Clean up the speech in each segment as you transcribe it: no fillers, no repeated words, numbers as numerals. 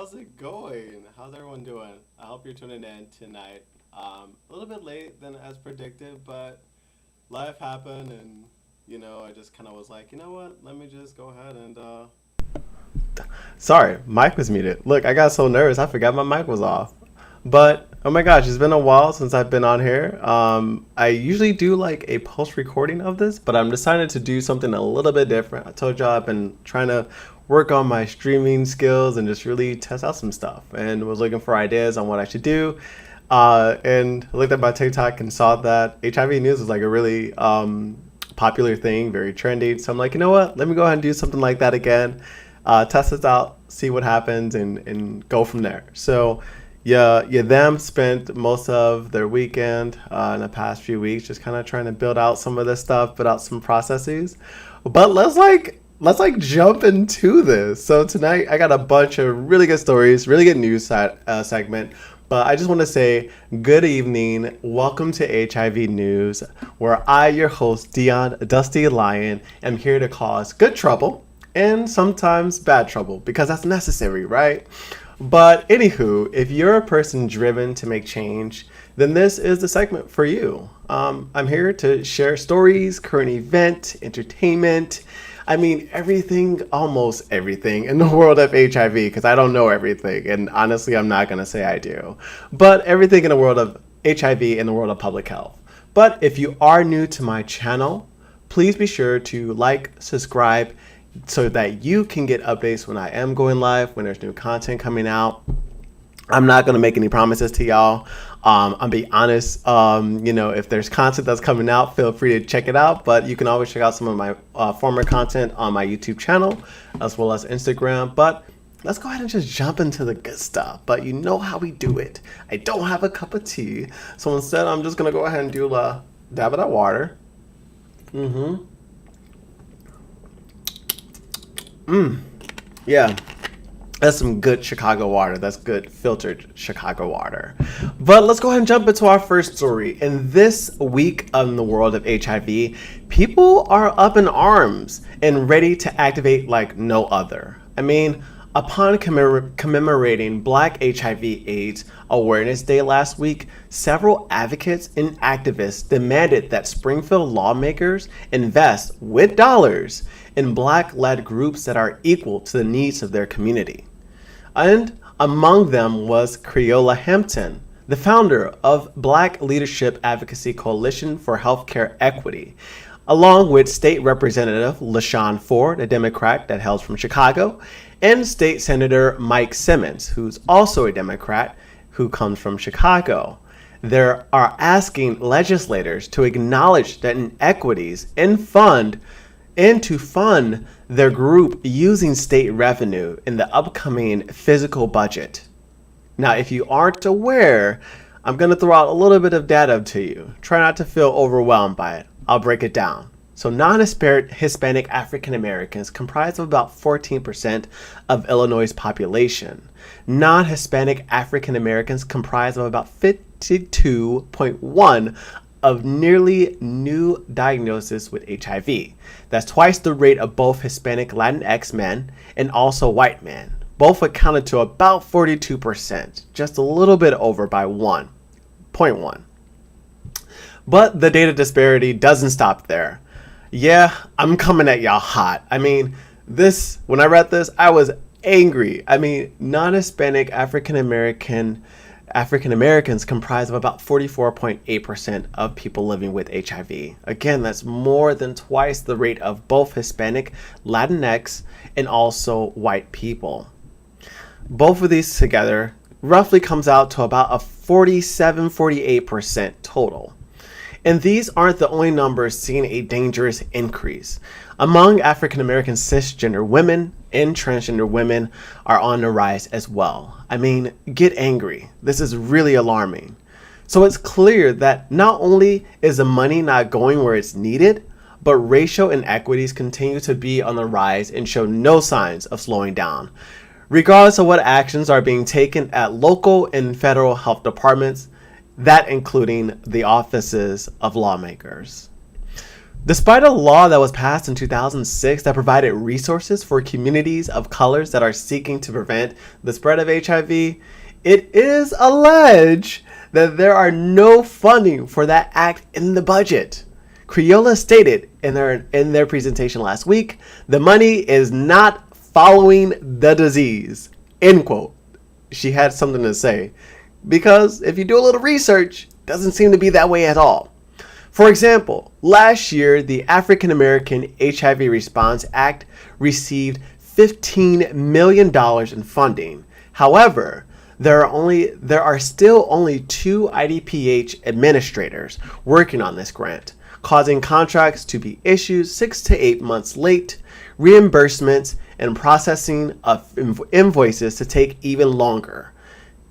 how's it going? How's everyone doing? I hope you're tuning in tonight. A little bit late than as predicted, but life happened, and I just kind of was like, you know what? Let me just go ahead and. Sorry, mic was muted. Look, I got so nervous, I forgot my mic was off. But oh my gosh, it's been a while since I've been on here. I usually do like a post recording of this, but I'm decided to do something a little bit different. I told y'all I've been trying to work on my streaming skills and just really test out some stuff, and was looking for ideas on what I should do. And I looked at my TikTok and saw that HIV news was like a really popular thing, very trendy. So I'm like, you know what? Let me go ahead and do something like that again. Test this out, see what happens, and go from there. So yeah, them spent most of their weekend in the past few weeks just kind of trying to build out some of this stuff, build out some processes. But let's jump into this. So tonight I got a bunch of really good stories, really good news segment. But I just want to say good evening. Welcome to HIV News, where I, your host, Dion, Dusty Lion, am here to cause good trouble and sometimes bad trouble because that's necessary, right? But anywho, if you're a person driven to make change, then this is the segment for you. I'm here to share stories, current event, entertainment. I mean, everything, almost everything in the world of HIV, because I don't know everything. And honestly, I'm not going to say I do. But everything in the world of HIV and the world of public health. But if you are new to my channel, please be sure to like, subscribe, so that you can get updates when I am going live, when there's new content coming out. I'm not going to make any promises to y'all. I'll be honest, if there's content that's coming out, feel free to check it out. But you can always check out some of my former content on my YouTube channel, as well as Instagram. But let's go ahead and just jump into the good stuff. But you know how we do it. I don't have a cup of tea. So instead, I'm just going to go ahead and do a dab of that water. Yeah. That's some good Chicago water. That's good filtered Chicago water. But let's go ahead and jump into our first story. In this week in the world of HIV, people are up in arms and ready to activate like no other. I mean, upon commemorating Black HIV/AIDS Awareness Day last week, several advocates and activists demanded that Springfield lawmakers invest with dollars in Black-led groups that are equal to the needs of their community. And among them was Creola Hampton, the founder of Black Leadership Advocacy Coalition for Healthcare Equity, along with State Representative LaShawn Ford, a Democrat that hails from Chicago, and State Senator Mike Simmons, who's also a Democrat who comes from Chicago. They are asking legislators to acknowledge that inequities and to fund their group using state revenue in the upcoming fiscal budget. Now, if you aren't aware, I'm going to throw out a little bit of data to you. Try not to feel overwhelmed by it. I'll break it down. So non-Hispanic African Americans comprise of about 14% of Illinois' population. Non-Hispanic African Americans comprise of about 52.1% of nearly new diagnosis with HIV. That's twice the rate of both Hispanic Latinx men and also white men. Both accounted to about 42%, just a little bit over by 1.1. But the data disparity doesn't stop there. Yeah, I'm coming at y'all hot. I mean, when I read this, I was angry. I mean, non-Hispanic African Americans comprise of about 44.8% of people living with HIV. Again, that's more than twice the rate of both Hispanic, Latinx, and also white people. Both of these together roughly comes out to about a 47-48% total. And these aren't the only numbers seeing a dangerous increase. Among African American cisgender women and transgender women are on the rise as well. I mean, get angry. This is really alarming. So it's clear that not only is the money not going where it's needed, but racial inequities continue to be on the rise and show no signs of slowing down. Regardless of what actions are being taken at local and federal health departments, that including the offices of lawmakers. Despite a law that was passed in 2006 that provided resources for communities of colors that are seeking to prevent the spread of HIV, it is alleged that there are no funding for that act in the budget. Crayola stated in their presentation last week, the money is not following the disease, end quote. She had something to say, because if you do a little research, it doesn't seem to be that way at all. For example, last year, the African American HIV Response Act received $15 million in funding. However, there are still only 2 IDPH administrators working on this grant, causing contracts to be issued 6 to 8 months late, reimbursements and processing of invoices to take even longer.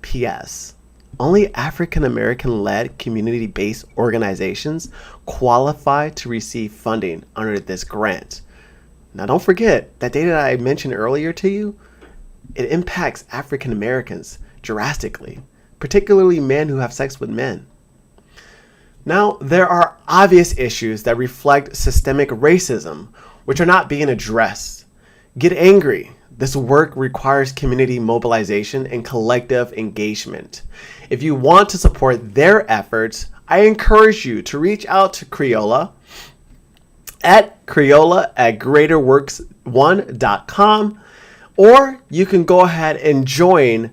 P.S. Only African American led community-based organizations qualify to receive funding under this grant. Now don't forget, that data I mentioned earlier to you, it impacts African Americans drastically, particularly men who have sex with men. Now, there are obvious issues that reflect systemic racism, which are not being addressed. Get angry. This work requires community mobilization and collective engagement. If you want to support their efforts, I encourage you to reach out to Crayola at Crayola@greaterworks1.com, or you can go ahead and join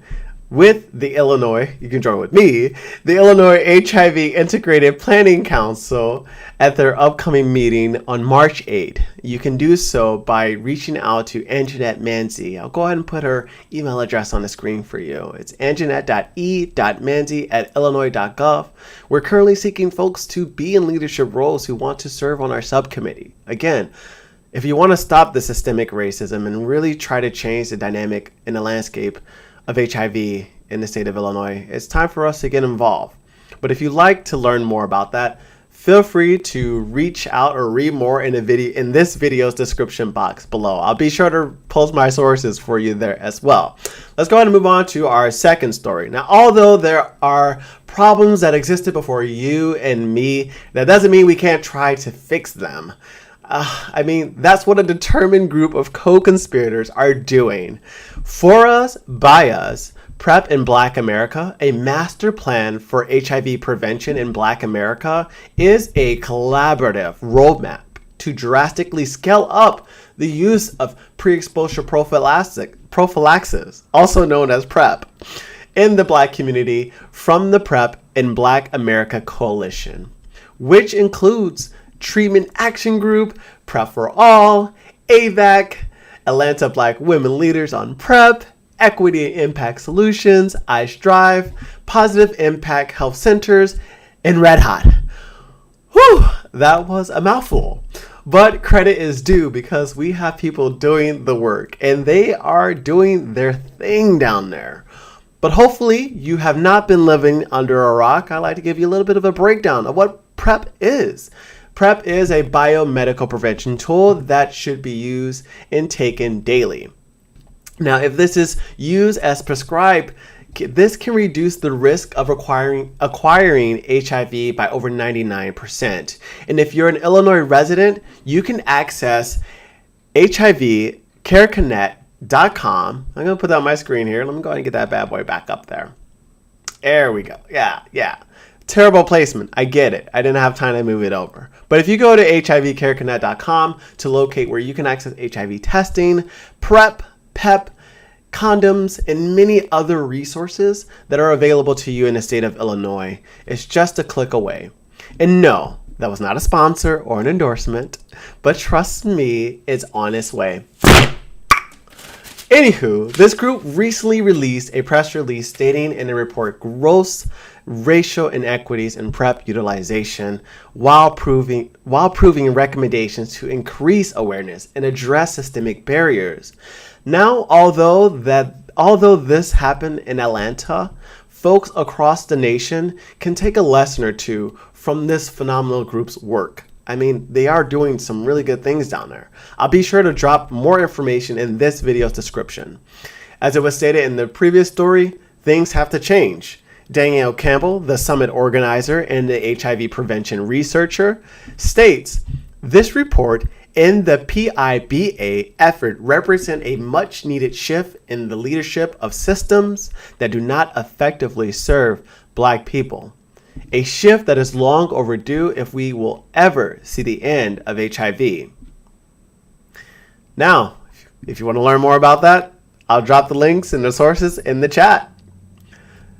with the Illinois, you can join with me, the Illinois HIV Integrated Planning Council at their upcoming meeting on March 8th. You can do so by reaching out to Anjanette Manzi. I'll go ahead and put her email address on the screen for you. It's anjanette.e.manzi@illinois.gov. We're currently seeking folks to be in leadership roles who want to serve on our subcommittee. Again, if you want to stop the systemic racism and really try to change the dynamic in the landscape of HIV in the state of Illinois, it's time for us to get involved. But if you'd like to learn more about that, feel free to reach out or read more in this video's description box below. I'll be sure to post my sources for you there as well. Let's go ahead and move on to our second story. Now, although there are problems that existed before you and me, that doesn't mean we can't try to fix them. That's what a determined group of co-conspirators are doing. For us, by us, PrEP in Black America, a master plan for HIV prevention in Black America, is a collaborative roadmap to drastically scale up the use of pre-exposure prophylaxis, also known as PrEP, in the Black community from the PrEP in Black America Coalition, which includes Treatment Action Group, PrEP for All, AVAC, Atlanta Black Women Leaders on PrEP, Equity and Impact Solutions, I Strive, Positive Impact Health Centers, and Red Hot. Whew, that was a mouthful. But credit is due because we have people doing the work and they are doing their thing down there. But hopefully you have not been living under a rock. I'd like to give you a little bit of a breakdown of what PrEP is. PrEP is a biomedical prevention tool that should be used and taken daily. Now, if this is used as prescribed, this can reduce the risk of acquiring HIV by over 99%. And if you're an Illinois resident, you can access HIVcareconnect.com. I'm going to put that on my screen here. Let me go ahead and get that bad boy back up there. There we go. Yeah. Terrible placement. I get it. I didn't have time to move it over. But if you go to HIVcareconnect.com to locate where you can access HIV testing, PrEP, PEP, condoms, and many other resources that are available to you in the state of Illinois, it's just a click away. And no, that was not a sponsor or an endorsement, but trust me, it's on its way. Anywho, this group recently released a press release stating in a report gross racial inequities in PrEP utilization while proving recommendations to increase awareness and address systemic barriers. Now, although this happened in Atlanta, folks across the nation can take a lesson or two from this phenomenal group's work. They are doing some really good things down there. I'll be sure to drop more information in this video's description. As it was stated in the previous story, things have to change. Danielle Campbell, the summit organizer and the HIV prevention researcher, states, This report and the PIBA effort represent a much needed shift in the leadership of systems that do not effectively serve Black people. A shift that is long overdue if we will ever see the end of HIV. Now, if you want to learn more about that, I'll drop the links and the sources in the chat.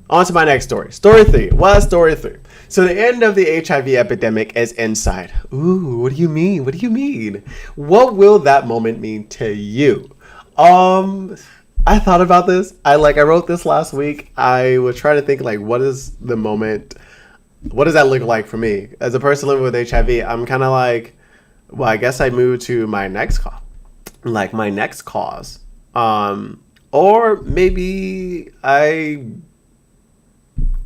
On to my next story. Story 3. What's story 3? So the end of the HIV epidemic is in sight. Ooh, what do you mean? What do you mean? What will that moment mean to you? I thought about this. I wrote this last week. I was trying to think what is the moment? What does that look like for me? As a person living with HIV, I'm kind of well, I guess I moved to my next cause. My next cause. Or maybe I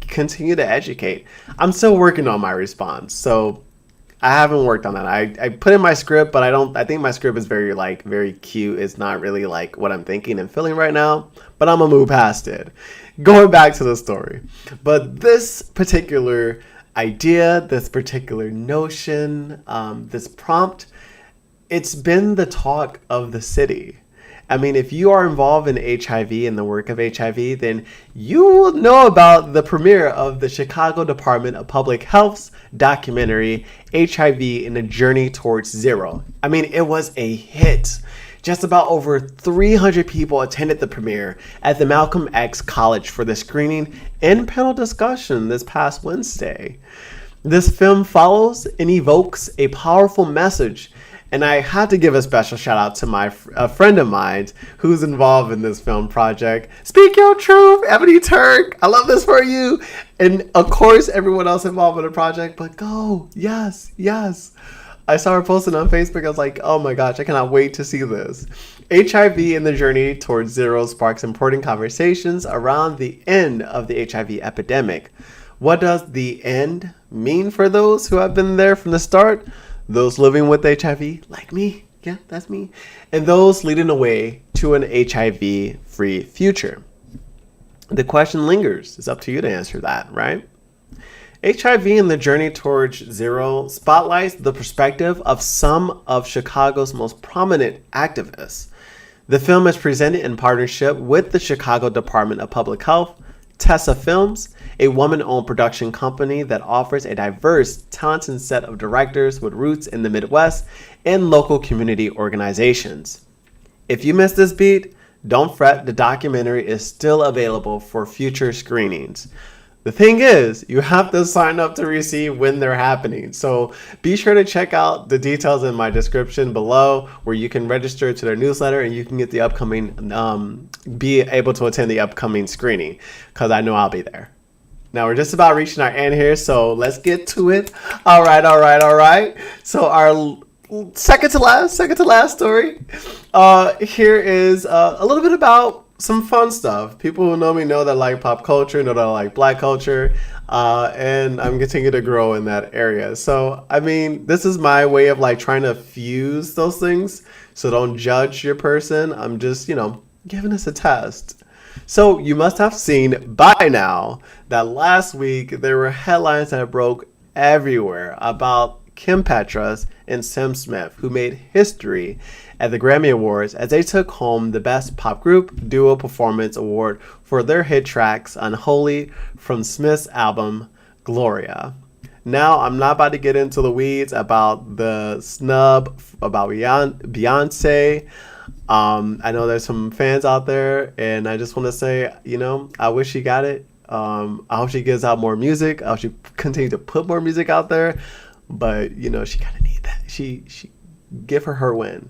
continue to educate. I'm still working on my response, so I haven't worked on that. I put in my script, but I think my script is very very cute. It's not really what I'm thinking and feeling right now, but I'm gonna move past it. Going back to the story. But this particular idea, this particular notion, this prompt, it's been the talk of the city. I mean, if you are involved in HIV and the work of HIV, then you will know about the premiere of the Chicago Department of Public Health's documentary, HIV and the Journey Towards Zero. I mean, it was a hit. Just about over 300 people attended the premiere at the Malcolm X College for the screening and panel discussion this past Wednesday. This film follows and evokes a powerful message. And I had to give a special shout out to a friend of mine who's involved in this film project. Speak your truth, Ebony Turk. I love this for you. And of course, everyone else involved in the project. But go, yes. I saw her posting on Facebook. I was like, oh my gosh, I cannot wait to see this. HIV and the Journey Towards Zero sparks important conversations around the end of the HIV epidemic. What does the end mean for those who have been there from the start? Those living with HIV, like me, yeah, that's me, and those leading the way to an HIV-free future. The question lingers. It's up to you to answer that, right? HIV and the Journey Towards Zero spotlights the perspective of some of Chicago's most prominent activists. The film is presented in partnership with the Chicago Department of Public Health, Tessa Films, a woman-owned production company that offers a diverse, talented set of directors with roots in the Midwest and local community organizations. If you missed this beat, don't fret, the documentary is still available for future screenings. The thing is, you have to sign up to receive when they're happening. So be sure to check out the details in my description below where you can register to their newsletter and you can get the upcoming, be able to attend the upcoming screening because I know I'll be there. Now we're just about reaching our end here, so let's get to it. All right. So our second to last story. Here is a little bit about some fun stuff. People who know me know that I like pop culture, know that I like Black culture, and I'm continuing to grow in that area. So, I mean, this is my way of trying to fuse those things. So don't judge your person. I'm just, giving us a test. So you must have seen by now that last week there were headlines that broke everywhere about Kim Petras and Sam Smith, who made history at the Grammy Awards as they took home the Best Pop Group Duo Performance Award for their hit tracks Unholy from Smith's album Gloria. Now, I'm not about to get into the weeds about the snub about Beyonce. I know there's some fans out there, and I just want to say, I wish she got it. I hope she gives out more music. I hope she continues to put more music out there. But, she kind of need that. She give her win.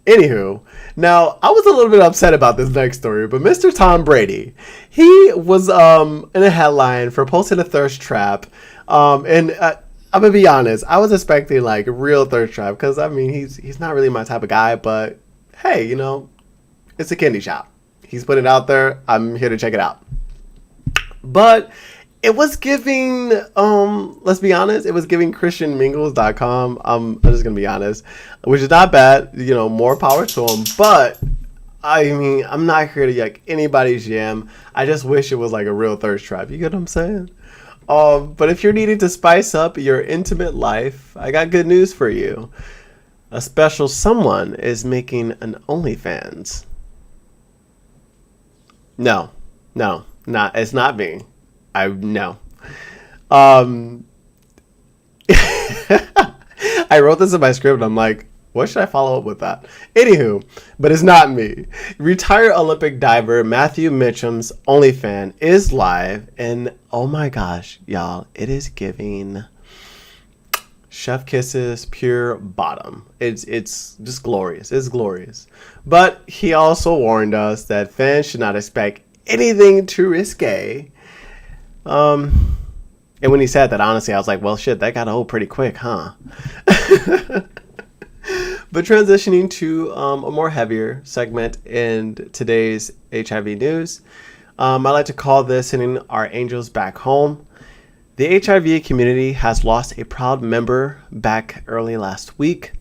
Anywho, now I was a little bit upset about this next story, but Mr. Tom Brady, he was in a headline for posting a thirst trap. And I'm gonna be honest, I was expecting a real thirst trap because he's not really my type of guy. But hey, it's a candy shop. He's put it out there. I'm here to check it out. But it was giving, let's be honest, it was giving christianmingles.com. I'm just going to be honest, which is not bad, more power to him. But, I'm not here to anybody's jam. I just wish it was a real thirst trap. You get what I'm saying? But if you're needing to spice up your intimate life, I got good news for you. A special someone is making an OnlyFans. No, it's not me. No. Um, I wrote this in my script. I'm like, what should I follow up with that? Anywho, but it's not me. Retired Olympic diver Matthew Mitchum's OnlyFans is live, and oh my gosh, y'all, it is giving chef kisses pure bottom. It's just glorious. It's glorious. But he also warned us that fans should not expect anything too risque. And when he said that, honestly, I was like, well, shit, that got old pretty quick, huh? But transitioning to a more heavier segment in today's HIV news, I like to call this Sending Our Angels Back Home. The HIV community has lost a proud member back early last week.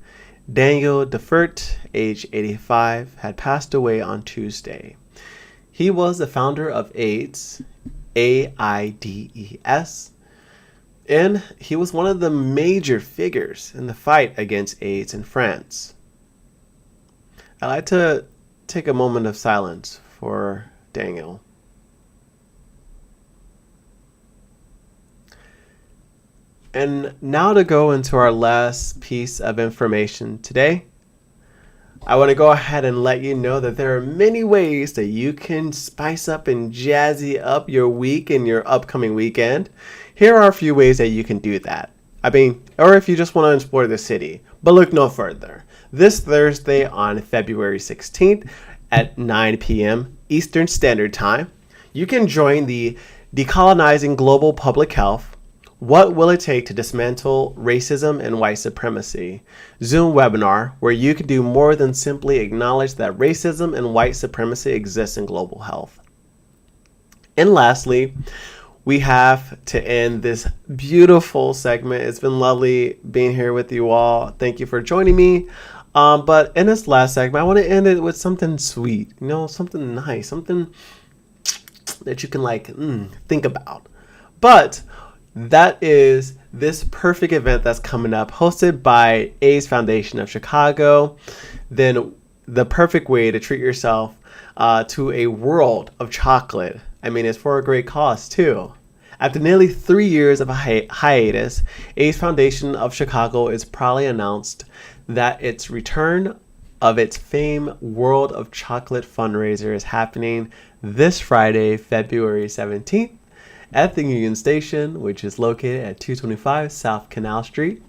Daniel DeFert, age 85, had passed away on Tuesday. He was the founder of AIDS, AIDS, and he was one of the major figures in the fight against AIDS in France. I'd like to take a moment of silence for Daniel. And now to go into our last piece of information today, I want to go ahead and let you know that there are many ways that you can spice up and jazzy up your week and your upcoming weekend. Here are a few ways that you can do that. Or if you just want to explore the city, but look no further. This Thursday on February 16th at 9 p.m. Eastern Standard Time, you can join the Decolonizing Global Public Health, What Will It Take to Dismantle Racism and White Supremacy Zoom webinar, where you can do more than simply acknowledge that racism and white supremacy exists in global health. And lastly, we have to end this beautiful segment. It's been lovely being here with you all. Thank you for joining me. But in this last segment, I want to end it with something sweet, something nice, something that you can think about. But that is this perfect event that's coming up, hosted by AIDS Foundation of Chicago. Then the perfect way to treat yourself to a world of chocolate. It's for a great cause too. After nearly 3 years of a hiatus, AIDS Foundation of Chicago is proudly announced that its return of its famed World of Chocolate fundraiser is happening this Friday, February 17th at the Union Station, which is located at 225 South Canal Street.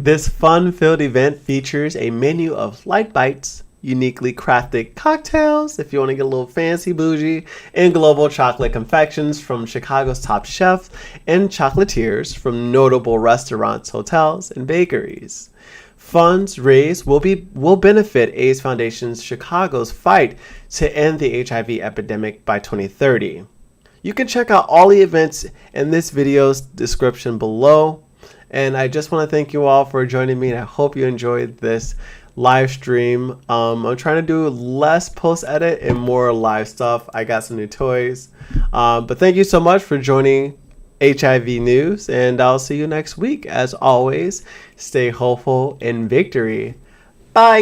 This fun-filled event features a menu of light bites, uniquely crafted cocktails, if you want to get a little fancy bougie, and global chocolate confections from Chicago's top chefs and chocolatiers from notable restaurants, hotels, and bakeries. Funds raised will benefit AIDS Foundation's Chicago's fight to end the HIV epidemic by 2030. You can check out all the events in this video's description below. And I just want to thank you all for joining me, and I hope you enjoyed this live stream. I'm trying to do less post edit and more live stuff. I got some new toys. But thank you so much for joining HIV News, and I'll see you next week. As always, stay hopeful in victory. Bye.